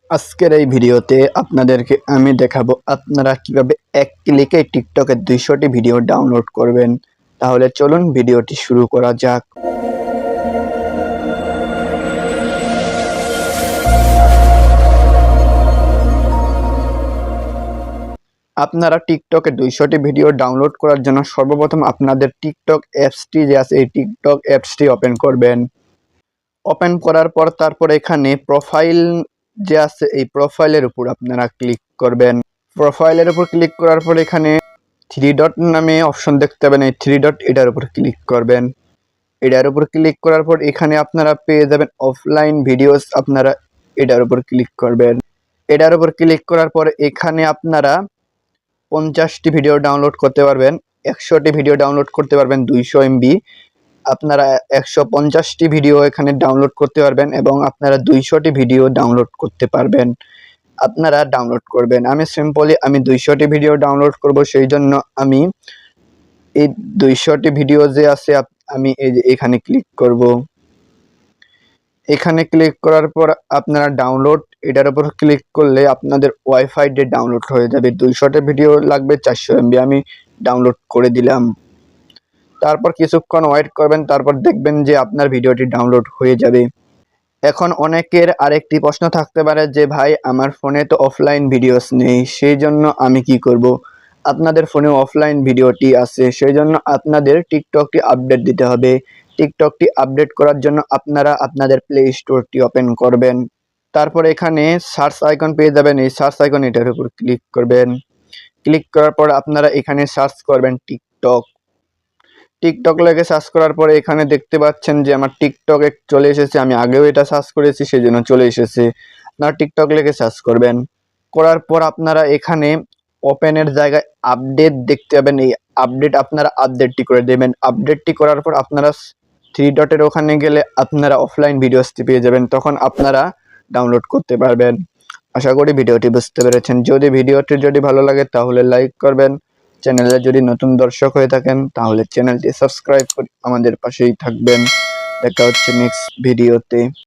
আজকের এই ভিডিওতে আপনাদেরকে আমি দেখাবো আপনারা কিভাবে এক ক্লিকে টিকটকের 200টি ভিডিও ডাউনলোড করবেন। তাহলে চলুন ভিডিওটি শুরু করা যাক। আপনারা টিকটকে 200টি ভিডিও ডাউনলোড করার জন্য সর্বপ্রথম আপনাদের টিকটক অ্যাপসটি যে আছে এই টিকটক অ্যাপসটি ওপেন করবেন। ওপেন করার পর তারপর এখানে প্রোফাইল যে আছে এই প্রোফাইলের উপর আপনারা ক্লিক করবেন। প্রোফাইলের উপর ক্লিক করার পর এখানে 3 ডট নামে অপশন দেখতে পাবেন, এই 3 ডট এটার উপর ক্লিক করবেন। এটার উপর ক্লিক করার পর এখানে আপনারা পেয়ে যাবেন অফলাইন ভিডিওস, আপনারা এটার উপর ক্লিক করবেন। এটার উপর ক্লিক করার পর এখানে আপনারা 50টি ভিডিও ডাউনলোড করতে পারবেন, 100টি ভিডিও ডাউনলোড করতে পারবেন 200 MB। আপনারা 150টি ভিডিও এখানে ডাউনলোড করতে পারবেন এবং আপনারা 200টি ভিডিও ডাউনলোড করতে পারবেন। আপনারা ডাউনলোড করবেন। আমি সিম্পলি 200টি ভিডিও ডাউনলোড করব, সেই জন্য আমি এই 200টি ভিডিও যে আছে আমি এই যে এখানে ক্লিক করব। এখানে ক্লিক করার পর আপনারা ডাউনলোড এটার উপর ক্লিক করলে আপনাদের ওয়াইফাই দিয়ে ডাউনলোড হয়ে যাবে। 200টা ভিডিও লাগবে 400 MB। আমি ডাউনলোড করে দিলাম। তারপর কিছুক্ষণ ওয়েট করবেন, তারপর দেখবেন যে আপনার ভিডিওটি ডাউনলোড হয়ে যাবে। এখন অনেকের আরেকটি প্রশ্ন থাকতে পারে যে ভাই আমার ফোনে তো অফলাইন ভিডিওস নেই, সেই জন্য আমি কি করব? আপনাদের ফোনে অফলাইন ভিডিওটি আছে, সেই জন্য আপনাদের টিকটকটি আপডেট দিতে হবে। টিকটকটি আপডেট করার জন্য আপনারা আপনাদের প্লে স্টোরটি ওপেন করবেন। তারপর এখানে সার্চ আইকন পেয়ে যাবেন, এই সার্চ আইকন এটার উপর ক্লিক করবেন। ক্লিক করার পর আপনারা এখানে সার্চ করবেন টিকটক। টিকটক লেগে সার্চ করার পরে এখানে দেখতে পাচ্ছেন যে আমার টিকটকে চলে এসেছে। আমি আগেও এটা সার্চ করেছি, সেই জন্য চলে এসেছে। আপনারা টিকটক লেগে সার্চ করবেন। করার পর আপনারা এখানে ওপেনের জায়গায় আপডেট দেখতে পাবেন, এই আপডেট আপনারা আপডেটটি করে দেবেন। আপডেটটি করার পর আপনারা 3 ডটের ওখানে গেলে আপনারা অফলাইন ভিডিওসটি পেয়ে যাবেন, তখন আপনারা ডাউনলোড করতে পারবেন। আশা করি ভিডিওটি বুঝতে পেরেছেন। ভিডিওটি ভালো লাগে তাহলে লাইক করবেন। চ্যানেলে যদি নতুন দর্শক হয়ে থাকেন তাহলে চ্যানেলটি সাবস্ক্রাইব করে আমাদের পাশেই থাকবেন। দেখা হচ্ছে নেক্সট ভিডিওতে।